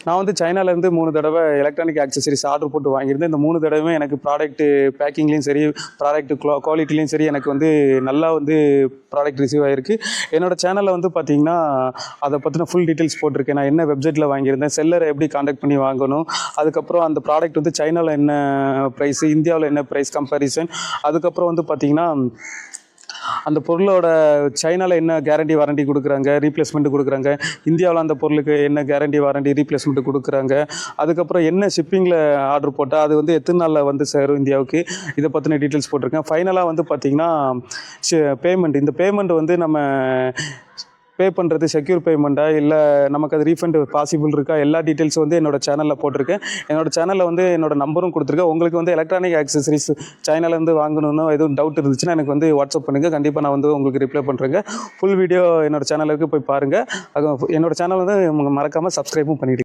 நான் வந்து சைனாலேருந்து 3 தடவை எலக்ட்ரானிக் ஆக்சசரிஸ் ஆர்டர் போட்டு வாங்கியிருந்தேன். இந்த 3 தடவையுமே எனக்கு ப்ராடக்ட்டு பேக்கிங்லேயும் சரி, ப்ராடக்ட்டு குவாலிட்டிலையும் சரி எனக்கு வந்து நல்லா வந்து ப்ராடக்ட் ரிசீவ் ஆகிருக்கு. என்னோடய சேனலில் வந்து பார்த்திங்கன்னா அதை பற்றின ஃபுல் டீட்டெயில்ஸ் போட்டிருக்கேன். நான் என்ன வெப்சைட்டில் வாங்கியிருந்தேன், செல்லரை எப்படி காண்டாக்ட் பண்ணி வாங்கணும், அதுக்கப்புறம் அந்த ப்ராடக்ட் வந்து சைனாவில் என்ன ப்ரைஸு, இந்தியாவில் என்ன ப்ரைஸ் கம்பேரிசன், அதுக்கப்புறம் வந்து பார்த்திங்கன்னா அந்த பொருளோட சைனாவில் என்ன கேரண்டி வாரண்டி கொடுக்குறாங்க, ரீப்ளேஸ்மெண்ட்டு கொடுக்குறாங்க, இந்தியாவில் அந்த பொருளுக்கு என்ன கேரண்டி வாரண்டி ரீப்ளேஸ்மெண்ட்டு கொடுக்குறாங்க, அதுக்கப்புறம் என்ன ஷிப்பிங்கில் ஆர்டர் போட்டால் அது வந்து எத்தனை நாளில் வந்து சேரும் இந்தியாவுக்கு, இதை பற்றின டீட்டெயில்ஸ் போட்டிருக்கேன். ஃபைனலாக வந்து பார்த்திங்கன்னா பேமெண்ட், இந்த பேமெண்ட் வந்து நம்ம பே பண்ணுறது செக்யூர் பேமெண்ட்டா இல்லை நமக்கு அது ரீஃபண்ட் பாசிபிள் இருக்கா, எல்லா டீட்டெயில்ஸும் வந்து என்னோடய சேனலில் போட்டிருக்கேன். என்னோடய சேனலில் வந்து என்னோடய நம்பரும் கொடுத்துருக்கேன். உங்களுக்கு வந்து எலக்ட்ரானிக் ஆக்சசரிஸ் சைனாலேருந்து வாங்கணும்னு எதுவும் டவுட் இருந்துச்சுன்னா எனக்கு வந்து வாட்ஸ்அப் பண்ணுங்கள். கண்டிப்பாக நான் வந்து உங்களுக்கு ரிப்ளை பண்ணுறேங்க. ஃபுல் வீடியோ என்னோடய சேனலுக்கு போய் பாருங்கள். அது என்னோடய சேனல் வந்து மறக்காமல் சப்ஸ்கிரைபும் பண்ணிவிடுங்க.